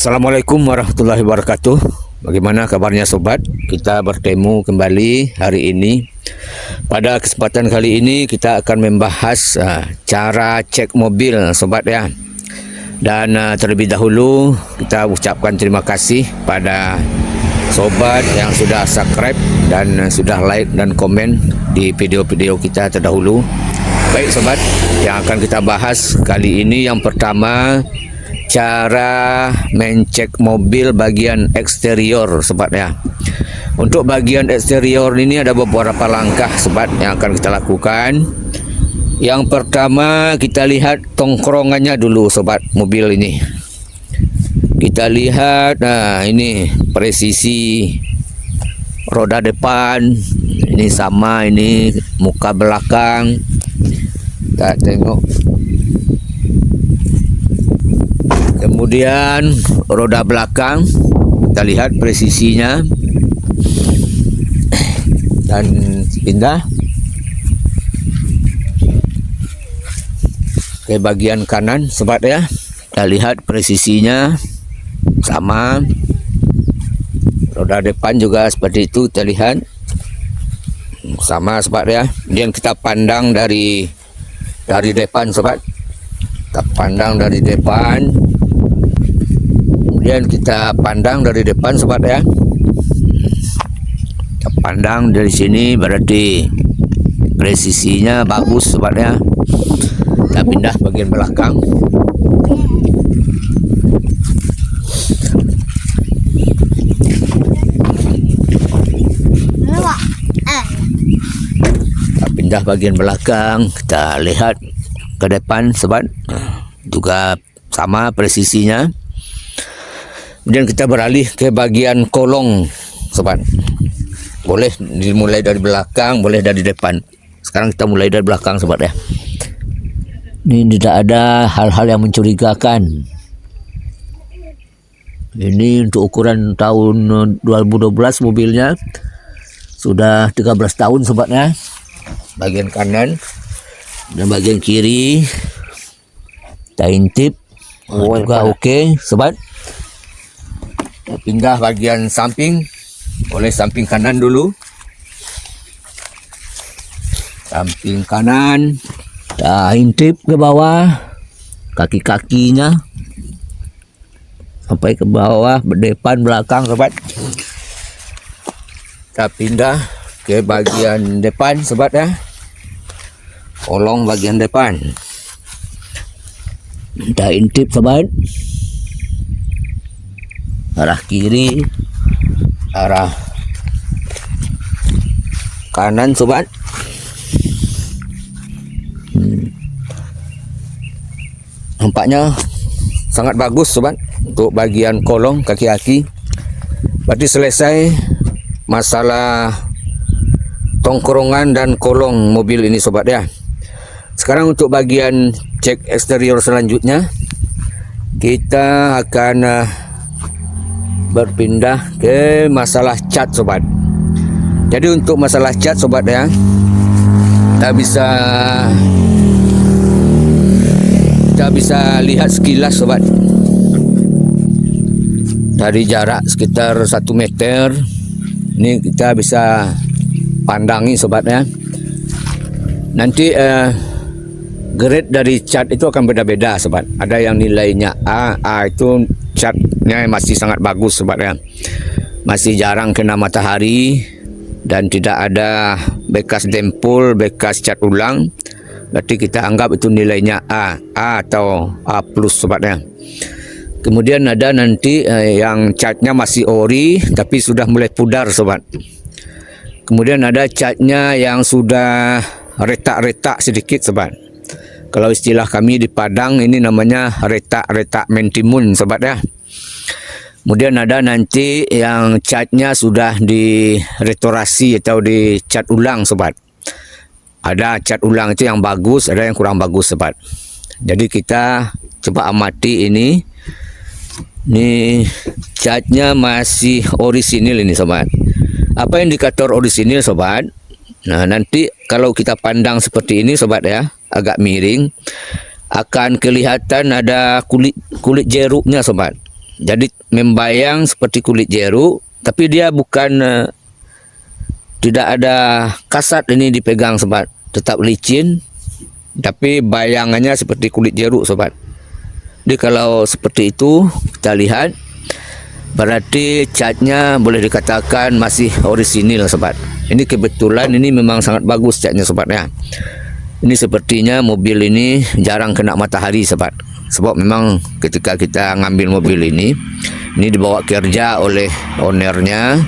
Assalamualaikum warahmatullahi wabarakatuh. Bagaimana kabarnya sobat? Kita bertemu kembali hari ini. Pada kesempatan kali ini kita akan membahas cara cek mobil sobat ya. Dan terlebih dahulu kita ucapkan terima kasih pada sobat yang sudah subscribe dan sudah like dan komen di video-video kita terdahulu. Baik sobat, yang akan kita bahas kali ini yang pertama, cara mencek mobil bagian eksterior sobat ya. Untuk bagian eksterior ini ada beberapa langkah sobat yang akan kita lakukan. Yang pertama kita lihat tongkrongannya dulu sobat mobil ini. Kita lihat, nah ini presisi roda depan, ini sama, ini muka belakang. Kita tengok. Kemudian roda belakang kita lihat presisinya, dan pindah ke bagian kanan sobat ya. Kita lihat presisinya sama, roda depan juga seperti itu, kita lihat sama sobat ya. Kemudian kita pandang dari depan sobat, kita pandang dari depan. Kemudian kita pandang dari depan sobat ya. Kita pandang dari sini, berarti presisinya bagus sobat ya. Kita pindah bagian belakang. Kita pindah bagian belakang, kita lihat ke depan sobat, juga sama presisinya. Kemudian kita beralih ke bagian kolong sobat. Boleh dimulai dari belakang, boleh dari depan. Sekarang kita mulai dari belakang sobat ya. Ini tidak ada hal-hal yang mencurigakan. Ini untuk ukuran tahun 2012 mobilnya. Sudah 13 tahun sobat ya. Bagian kanan dan bagian kiri kita intip juga oke sobat. Pindah bagian samping, boleh samping kanan dulu. Samping kanan, kita intip ke bawah, kaki-kakinya sampai ke bawah, depan belakang sobat. Kita pindah ke bagian depan sobat ya, kolong bagian depan. Kita intip sobat, arah kiri, arah kanan sobat. Nampaknya sangat bagus sobat untuk bagian kolong kaki-kaki. Berarti selesai masalah tongkrongan dan kolong mobil ini sobat ya. Sekarang untuk bagian cek eksterior selanjutnya, kita akan berpindah ke masalah cat sobat. Jadi untuk masalah cat sobat ya, kita bisa lihat sekilas sobat. Dari jarak sekitar 1 meter ini kita bisa pandangi sobat ya. Nanti grade dari cat itu akan beda-beda sobat. Ada yang nilainya A itu catnya masih sangat bagus sobat ya. Masih jarang kena matahari dan tidak ada bekas dempul, bekas cat ulang. Berarti kita anggap itu nilainya A atau A plus sobat ya. Kemudian ada nanti yang catnya masih ori tapi sudah mulai pudar sobat. Kemudian ada catnya yang sudah retak-retak sedikit sobat. Kalau istilah kami di Padang ini namanya retak-retak mentimun sobat ya. Kemudian ada nanti yang catnya sudah direstorasi atau dicat ulang sobat. Ada cat ulang itu yang bagus, ada yang kurang bagus sobat. Jadi kita coba amati ini. Ini catnya masih orisinil ini sobat. Apa indikator orisinil sobat? Nah nanti kalau kita pandang seperti ini sobat ya, agak miring, akan kelihatan ada kulit jeruknya sobat. Jadi membayang seperti kulit jeruk, tapi dia bukan tidak ada kasat ini dipegang sobat, tetap licin, tapi bayangannya seperti kulit jeruk sobat. Jadi kalau seperti itu kita lihat, berarti catnya boleh dikatakan masih orisinil sobat. Ini kebetulan ini memang sangat bagus catnya sobat ya. Ini sepertinya mobil ini jarang kena matahari sobat. Sebab memang ketika kita ngambil mobil ini dibawa kerja oleh ownernya,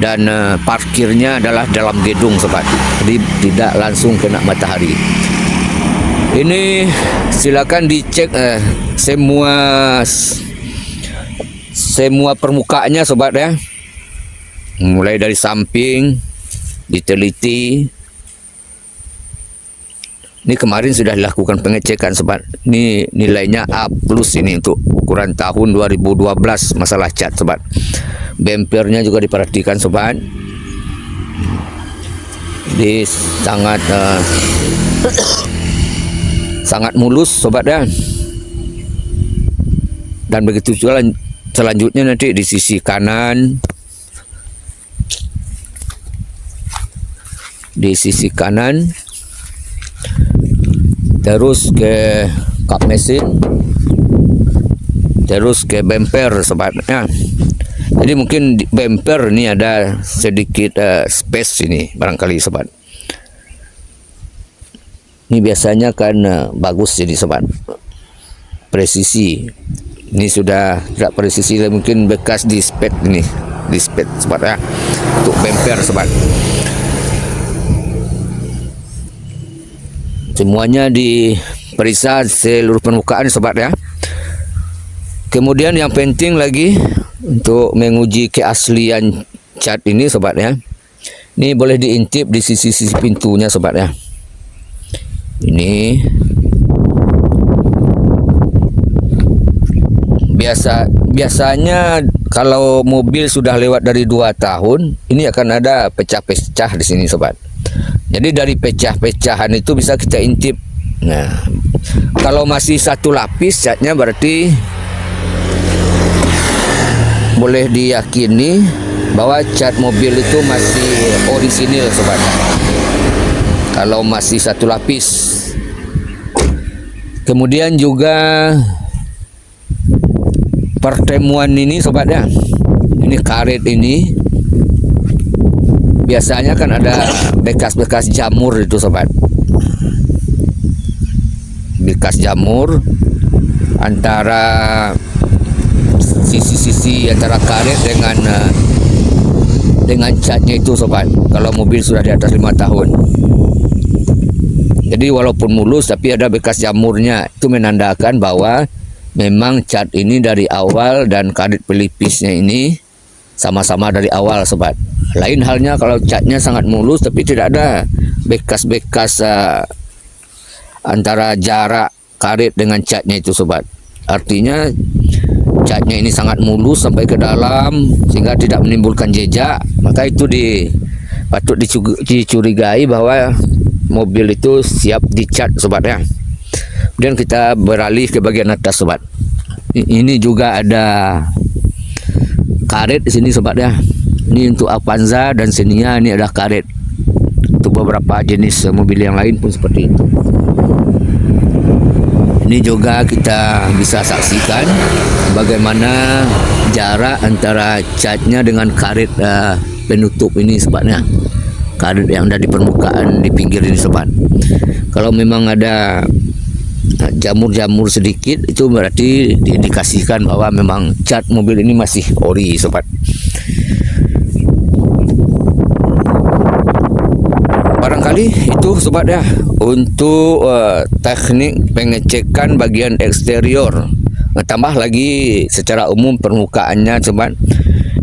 dan parkirnya adalah dalam gedung sobat. Jadi tidak langsung kena matahari. Ini silakan dicek semua permukaannya sobat ya. Mulai dari samping diteliti. Ini kemarin sudah dilakukan pengecekan sobat. Ini nilainya A+ ini untuk ukuran tahun 2012 masalah cat sobat. Bempernya juga diperhatikan sobat. Jadi sangat mulus sobat ya. Dan begitu juga selanjutnya nanti di sisi kanan. Di sisi kanan terus ke kap mesin, terus ke bemper sobat ya. Jadi mungkin di bemper ini ada sedikit space ini barangkali sobat. Ini biasanya kan bagus jadi sobat, presisi. Ini sudah tidak presisi, mungkin bekas dispet ini, dispet sobat ya, untuk bemper sobat. Semuanya diperiksa seluruh permukaan sobat ya. Kemudian yang penting lagi untuk menguji keaslian cat ini sobat ya. Ini boleh diintip di sisi-sisi pintunya sobat ya. Ini biasanya kalau mobil sudah lewat dari 2 tahun, ini akan ada pecah-pecah di sini sobat. Jadi dari pecah-pecahan itu bisa kita intip. Nah, kalau masih satu lapis catnya berarti boleh diyakini bahwa cat mobil itu masih orisinil sobat. Kalau masih satu lapis. Kemudian juga pertemuan ini sobat ya. Ini karet ini biasanya kan ada bekas-bekas jamur itu sobat. Bekas jamur antara sisi-sisi antara karet dengan catnya itu sobat. Kalau mobil sudah di atas 5 tahun. Jadi walaupun mulus tapi ada bekas jamurnya, itu menandakan bahwa memang cat ini dari awal dan karet pelipisnya ini sama-sama dari awal sobat. Lain halnya kalau catnya sangat mulus tapi tidak ada bekas-bekas antara jarak karet dengan catnya itu sobat. Artinya catnya ini sangat mulus sampai ke dalam sehingga tidak menimbulkan jejak, maka itu patut dicurigai bahwa mobil itu siap dicat sobat ya. Kemudian kita beralih ke bagian atas sobat. Ini juga ada karet di sini sobat ya. Ini untuk Avanza dan Xenia, ini ada karet. Untuk beberapa jenis mobil yang lain pun seperti itu. Ini juga kita bisa saksikan bagaimana jarak antara catnya dengan karet penutup ini sobatnya. Karet yang ada di permukaan di pinggir ini sobat. Kalau memang ada jamur-jamur sedikit, itu berarti diindikasikan bahwa memang cat mobil ini masih ori sobat. Barangkali itu sobat ya untuk teknik pengecekan bagian eksterior. Tambah lagi secara umum permukaannya sobat.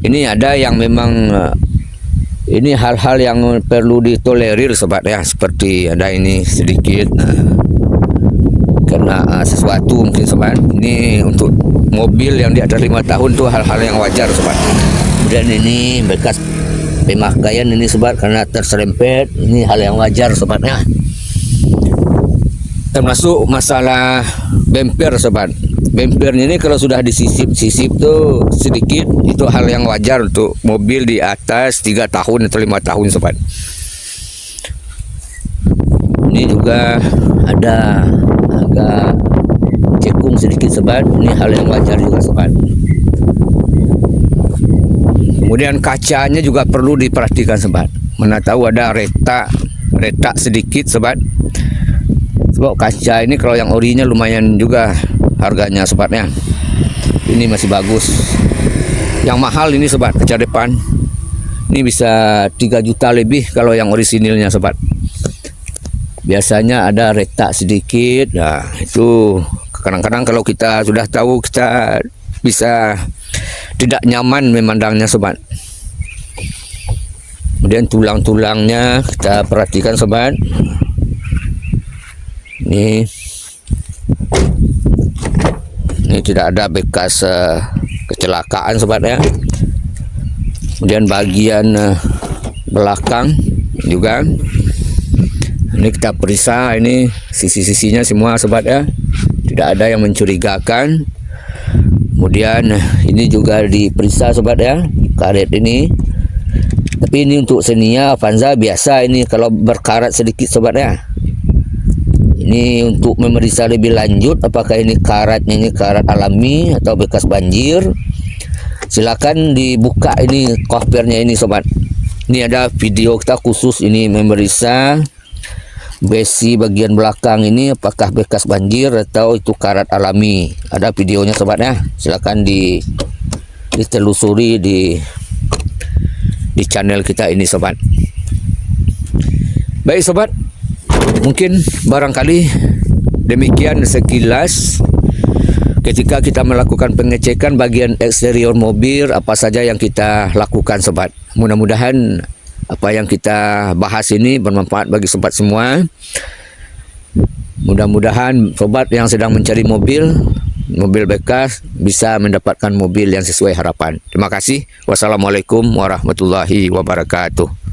Ini ada yang memang ini hal-hal yang perlu ditolerir sobat ya, seperti ada ini sedikit kena sesuatu mungkin sobat. Ini untuk mobil yang di atas 5 tahun tuh hal-hal yang wajar sobat. Kemudian ini bekas pemakaian ini sobat karena terserempet, ini hal yang wajar sobatnya. Termasuk masalah bemper sobat. Bempernya ini kalau sudah disisip-sisip tuh sedikit, itu hal yang wajar untuk mobil di atas 3 tahun atau 5 tahun sobat. Ini juga ada agak cekung sedikit sobat, ini hal yang wajar juga sobat. Kemudian kacanya juga perlu diperhatikan sobat, mana tahu ada retak sedikit sobat. Sebab kaca ini kalau yang orinya lumayan juga harganya sobatnya. Ini masih bagus. Yang mahal ini sobat, kaca depan ini bisa 3 juta lebih kalau yang orisinilnya sobat. Biasanya ada retak sedikit. Nah, itu kadang-kadang kalau kita sudah tahu, kita bisa tidak nyaman memandangnya sobat. Kemudian tulang-tulangnya kita perhatikan sobat. Ini tidak ada bekas kecelakaan sobat ya. Kemudian bagian belakang juga ini kita periksa, ini sisi-sisinya semua sobat ya, tidak ada yang mencurigakan. Kemudian ini juga diperiksa sobat ya, karet ini. Tapi ini untuk Xenia Avanza biasa, ini kalau berkarat sedikit sobat ya. Ini untuk memeriksa lebih lanjut apakah ini karatnya ini karat alami atau bekas banjir. Silakan dibuka ini covernya ini sobat. Ini ada video kita khusus ini memeriksa besi bagian belakang ini apakah bekas banjir atau itu karat alami. Ada videonya sobat ya. Silakan ditelusuri di channel kita ini sobat. Baik sobat, mungkin barangkali demikian sekilas ketika kita melakukan pengecekan bagian eksterior mobil, apa saja yang kita lakukan sobat. Mudah-mudahan apa yang kita bahas ini bermanfaat bagi sobat semua. Mudah-mudahan sobat yang sedang mencari mobil bekas bisa mendapatkan mobil yang sesuai harapan. Terima kasih. Wassalamualaikum warahmatullahi wabarakatuh.